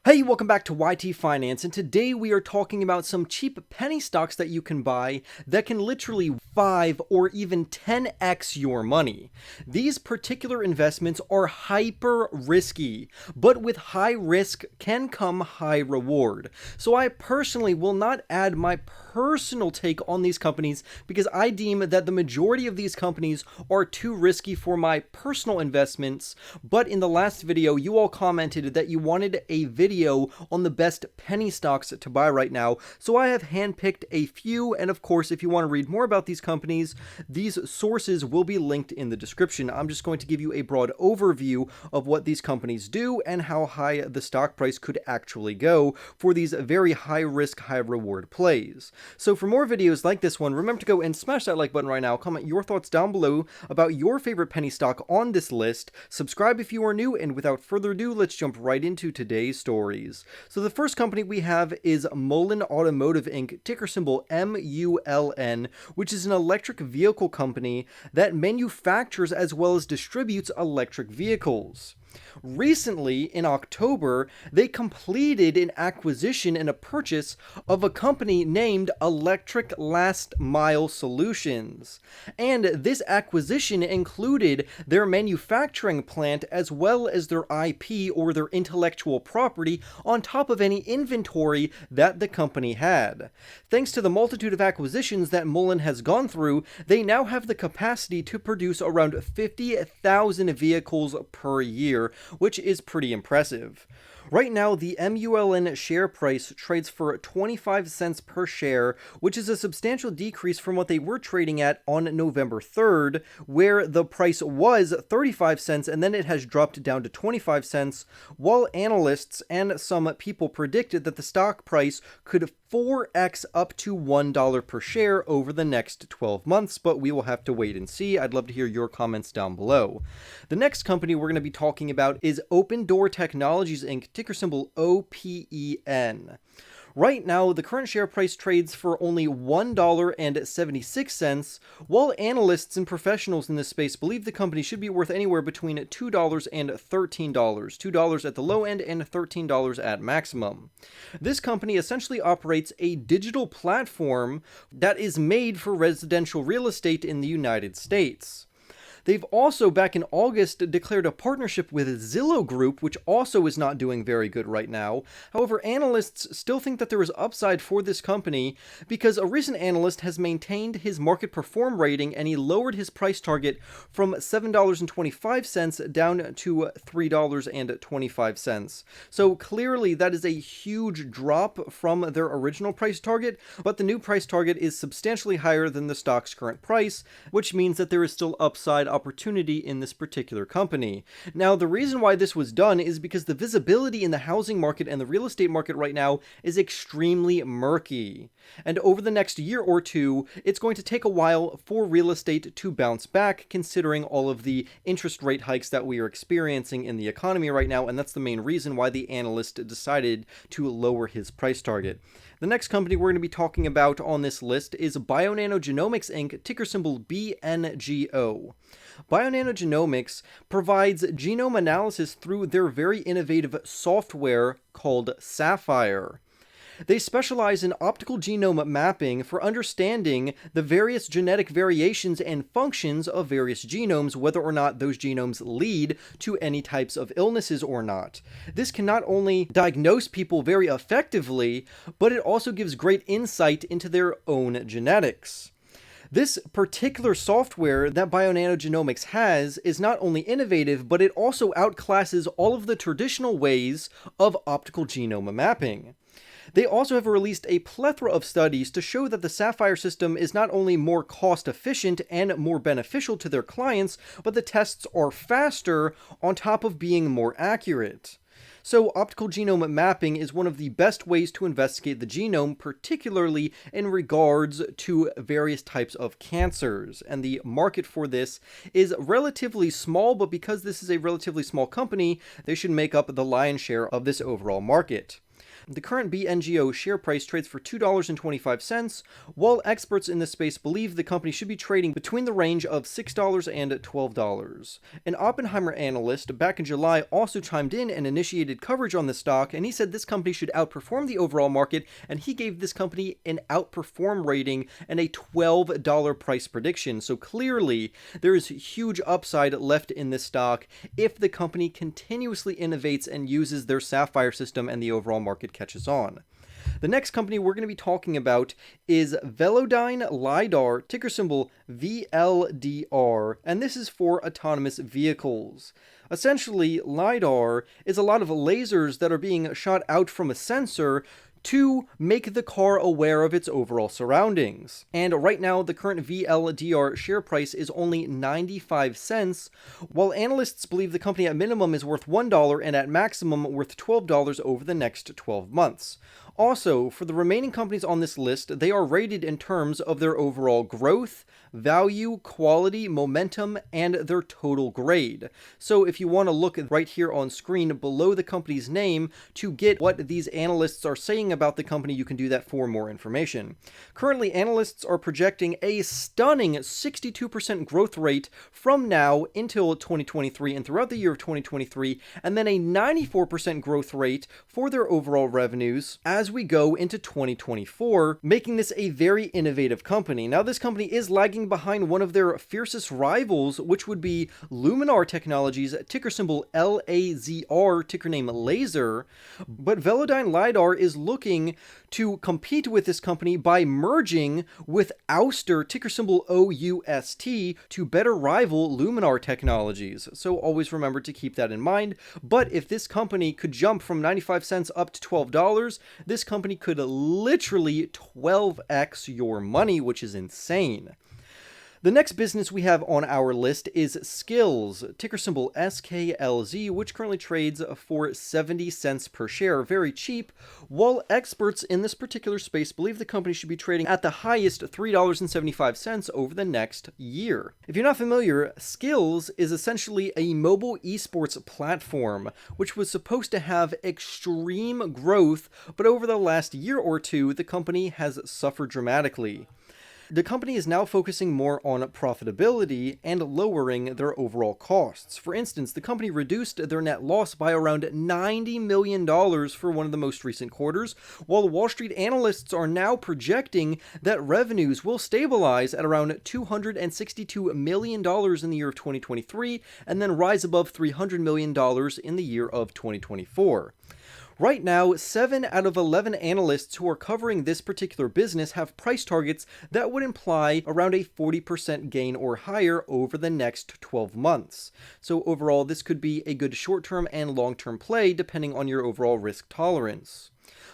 Hey, welcome back to YT Finance, and today we are talking about some cheap penny stocks that you can buy that can literally 5 or even 10x your money. These particular investments are hyper risky, but with high risk can come high reward. So I personally will not add my personal take on these companies because I deem that the majority of these companies are too risky for my personal investments. But in the last video, you all commented that you wanted a video on the best penny stocks to buy right now, so I have handpicked a few, and of course if you want to read more about these companies, these sources will be linked in the description. I'm just going to give you a broad overview of what these companies do and how high the stock price could actually go for these very high risk, high reward plays. So for more videos like this one, remember to go and smash that like button right now, comment your thoughts down below about your favorite penny stock on this list, subscribe if you are new, and without further ado, let's jump right into today's story. So the first company we have is Mullen Automotive Inc., ticker symbol MULN, which is an electric vehicle company that manufactures as well as distributes electric vehicles. Recently, in October, they completed an acquisition and a purchase of a company named Electric Last Mile Solutions. And this acquisition included their manufacturing plant as well as their IP or their intellectual property on top of any inventory that the company had. Thanks to the multitude of acquisitions that Mullen has gone through, they now have the capacity to produce around 50,000 vehicles per year, which is pretty impressive. Right now, the MULN share price trades for 25 cents per share, which is a substantial decrease from what they were trading at on November 3rd, where the price was 35 cents and then it has dropped down to 25 cents, while analysts and some people predicted that the stock price could 4x up to $1 per share over the next 12 months, but we will have to wait and see. I'd love to hear your comments down below. The next company we're going to be talking about is Open Door Technologies Inc., ticker symbol OPEN. Right now, the current share price trades for only $1.76, while analysts and professionals in this space believe the company should be worth anywhere between $2 and $13, $2 at the low end and $13 at maximum. This company essentially operates a digital platform that is made for residential real estate in the United States. They've also, back in August, declared a partnership with Zillow Group, which also is not doing very good right now. However, analysts still think that there is upside for this company because a recent analyst has maintained his market perform rating and he lowered his price target from $7.25 down to $3.25. So clearly that is a huge drop from their original price target, but the new price target is substantially higher than the stock's current price, which means that there is still upside opportunity in this particular company. Now, the reason why this was done is because the visibility in the housing market and the real estate market right now is extremely murky. And over the next year or two, it's going to take a while for real estate to bounce back, considering all of the interest rate hikes that we are experiencing in the economy right now, and that's the main reason why the analyst decided to lower his price target. The next company we're going to be talking about on this list is Bionanogenomics Inc., ticker symbol BNGO. Bionanogenomics provides genome analysis through their very innovative software called Sapphire. They specialize in optical genome mapping for understanding the various genetic variations and functions of various genomes, whether or not those genomes lead to any types of illnesses or not. This can not only diagnose people very effectively, but it also gives great insight into their own genetics. This particular software that Bionanogenomics has is not only innovative, but it also outclasses all of the traditional ways of optical genome mapping. They also have released a plethora of studies to show that the Sapphire system is not only more cost efficient and more beneficial to their clients, but the tests are faster on top of being more accurate. So optical genome mapping is one of the best ways to investigate the genome, particularly in regards to various types of cancers. And the market for this is relatively small, but because this is a relatively small company, they should make up the lion's share of this overall market. The current BNGO share price trades for $2.25, while experts in this space believe the company should be trading between the range of $6 and $12. An Oppenheimer analyst back in July also chimed in and initiated coverage on the stock, and he said this company should outperform the overall market, and he gave this company an outperform rating and a $12 price prediction. So clearly, there is huge upside left in this stock if the company continuously innovates and uses their Sapphire system and the overall market catches on. The next company we're going to be talking about is Velodyne LiDAR, ticker symbol VLDR, and this is for autonomous vehicles. Essentially, LiDAR is a lot of lasers that are being shot out from a sensor to make the car aware of its overall surroundings. And right now, the current VLDR share price is only 95 cents, while analysts believe the company at minimum is worth $1 and at maximum worth $12 over the next 12 months. Also, for the remaining companies on this list, they are rated in terms of their overall growth, value, quality, momentum, and their total grade. So if you want to look right here on screen below the company's name to get what these analysts are saying about the company, you can do that for more information. Currently, analysts are projecting a stunning 62% growth rate from now until 2023 and throughout the year of 2023, and then a 94% growth rate for their overall revenues as we go into 2024, making this a very innovative company. Now, this company is lagging behind one of their fiercest rivals, which would be Luminar Technologies, ticker symbol LAZR, ticker name Laser, but Velodyne LiDAR is looking to compete with this company by merging with Ouster, ticker symbol OUST, to better rival Luminar Technologies. So always remember to keep that in mind. But if this company could jump from 95 cents up to $12, this company could literally 12x your money, which is insane. The next business we have on our list is Skills, ticker symbol SKLZ, which currently trades for 70 cents per share, very cheap, while experts in this particular space believe the company should be trading at the highest $3.75 over the next year. If you're not familiar, Skills is essentially a mobile esports platform, which was supposed to have extreme growth, but over the last year or two, the company has suffered dramatically. The company is now focusing more on profitability and lowering their overall costs. For instance, the company reduced their net loss by around $90 million for one of the most recent quarters, while Wall Street analysts are now projecting that revenues will stabilize at around $262 million in the year of 2023 and then rise above $300 million in the year of 2024. Right now, 7 out of 11 analysts who are covering this particular business have price targets that would imply around a 40% gain or higher over the next 12 months. So overall, this could be a good short-term and long-term play depending on your overall risk tolerance.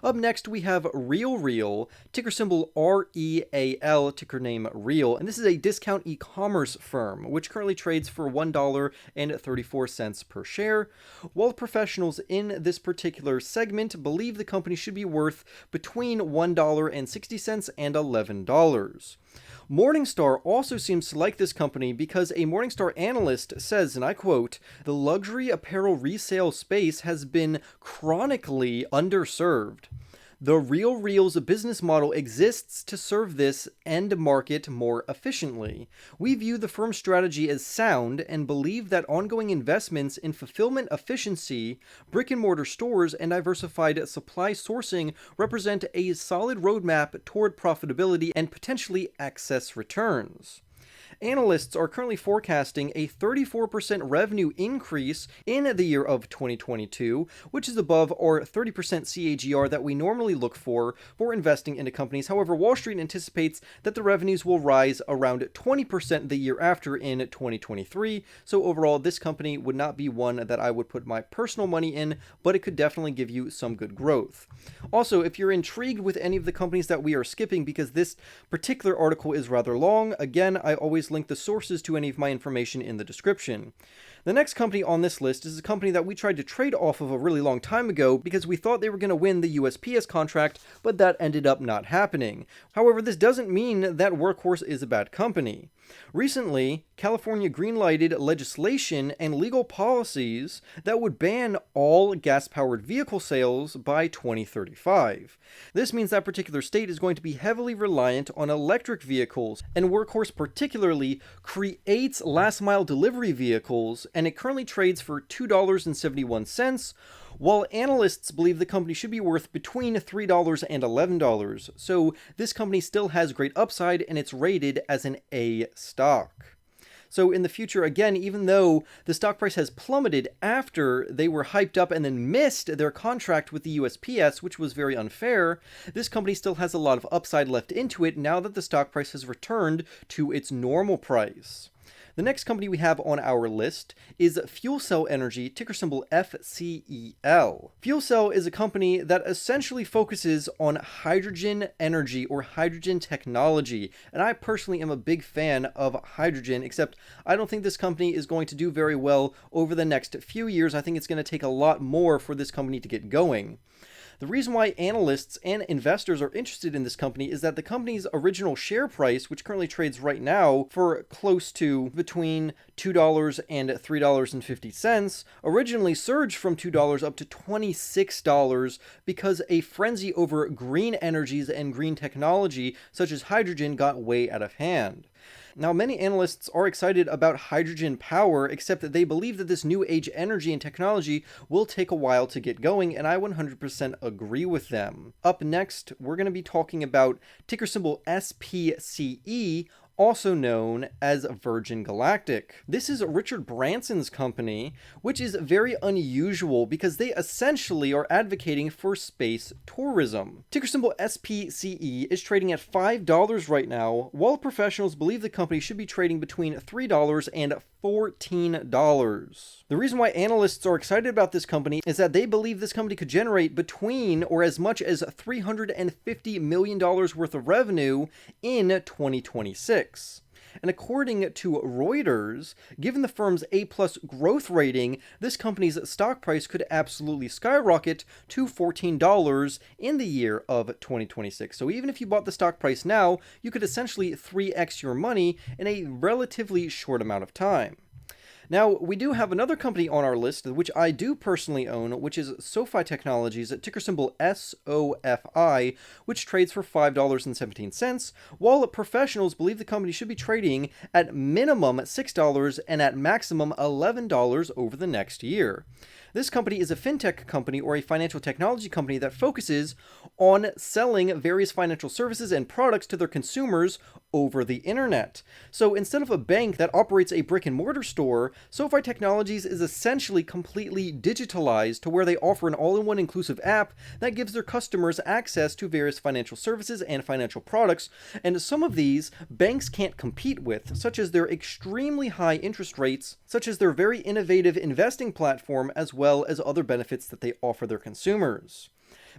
Up next, we have RealReal, ticker symbol REAL, ticker name Real, and this is a discount e-commerce firm, which currently trades for $1.34 per share, while professionals in this particular segment believe the company should be worth between $1.60 and $11. Morningstar also seems to like this company because a Morningstar analyst says, and I quote, "The luxury apparel resale space has been chronically underserved. The RealReal's business model exists to serve this end market more efficiently. We view the firm's strategy as sound and believe that ongoing investments in fulfillment efficiency, brick-and-mortar stores, and diversified supply sourcing represent a solid roadmap toward profitability and potentially excess returns." Analysts are currently forecasting a 34% revenue increase in the year of 2022, which is above our 30% CAGR that we normally look for investing into companies. However, Wall Street anticipates that the revenues will rise around 20% the year after in 2023. So overall, this company would not be one that I would put my personal money in, but it could definitely give you some good growth. Also, if you're intrigued with any of the companies that we are skipping, because this particular article is rather long, again, I always link the sources to any of my information in the description. The next company on this list is a company that we tried to trade off of a really long time ago because we thought they were going to win the USPS contract, but that ended up not happening. However, this doesn't mean that Workhorse is a bad company. Recently, California greenlighted legislation and legal policies that would ban all gas-powered vehicle sales by 2035. This means that particular state is going to be heavily reliant on electric vehicles, and Workhorse particularly creates last-mile delivery vehicles, and it currently trades for $2.71, while analysts believe the company should be worth between $3 and $11. So this company still has great upside, and it's rated as an A stock. So in the future, again, even though the stock price has plummeted after they were hyped up and then missed their contract with the USPS, which was very unfair, this company still has a lot of upside left into it now that the stock price has returned to its normal price. The next company we have on our list is Fuel Cell Energy, ticker symbol FCEL. Fuel Cell is a company that essentially focuses on hydrogen energy or hydrogen technology, and I personally am a big fan of hydrogen, except I don't think this company is going to do very well over the next few years. I think it's going to take a lot more for this company to get going. The reason why analysts and investors are interested in this company is that the company's original share price, which currently trades right now for close to between $2 and $3.50, originally surged from $2 up to $26 because a frenzy over green energies and green technology, such as hydrogen, got way out of hand. Now, many analysts are excited about hydrogen power, except that they believe that this new age energy and technology will take a while to get going, and I 100% agree with them. Up next, we're going to be talking about ticker symbol SPCE, also known as Virgin Galactic. This is Richard Branson's company, which is very unusual because they essentially are advocating for space tourism. Ticker symbol SPCE is trading at $5 right now, while professionals believe the company should be trading between $3 and $14. The reason why analysts are excited about this company is that they believe this company could generate between or as much as $350 million worth of revenue in 2026. And according to Reuters, given the firm's A+ growth rating, this company's stock price could absolutely skyrocket to $14 in the year of 2026. So even if you bought the stock price now, you could essentially 3x your money in a relatively short amount of time. Now, we do have another company on our list, which I do personally own, which is SoFi Technologies, ticker symbol SOFI, which trades for $5.17, while professionals believe the company should be trading at minimum $6 and at maximum $11 over the next year. This company is a fintech company or a financial technology company that focuses on selling various financial services and products to their consumers over the internet. So instead of a bank that operates a brick and mortar store, SoFi Technologies is essentially completely digitalized to where they offer an all-in-one inclusive app that gives their customers access to various financial services and financial products, and some of these banks can't compete with, such as their extremely high interest rates, such as their very innovative investing platform, as well as other benefits that they offer their consumers.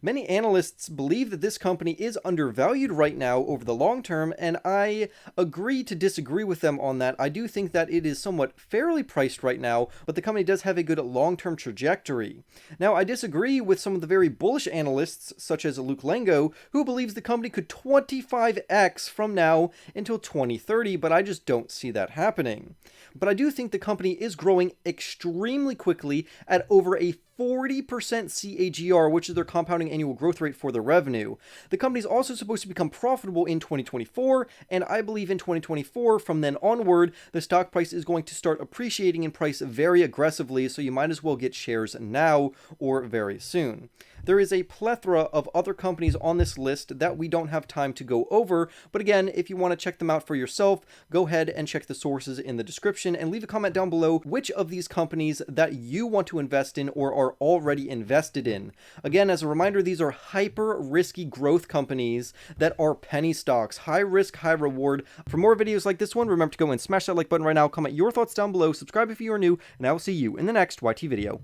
Many analysts believe that this company is undervalued right now over the long term, and I agree to disagree with them on that. I do think that it is somewhat fairly priced right now, but the company does have a good long-term trajectory. Now, I disagree with some of the very bullish analysts, such as Luke Lengo, who believes the company could 25x from now until 2030, but I just don't see that happening. But I do think the company is growing extremely quickly at over a 40% CAGR, which is their compounding annual growth rate for their revenue. The company is also supposed to become profitable in 2024, and I believe in 2024, from then onward, the stock price is going to start appreciating in price very aggressively, so you might as well get shares now or very soon. There is a plethora of other companies on this list that we don't have time to go over, but again, if you want to check them out for yourself, go ahead and check the sources in the description and leave a comment down below which of these companies that you want to invest in or are already invested in. Again, as a reminder, these are hyper risky growth companies that are penny stocks, high risk, high reward. For more videos like this one, remember to go and smash that like button right now, comment your thoughts down below, subscribe if you are new, and I will see you in the next YT video.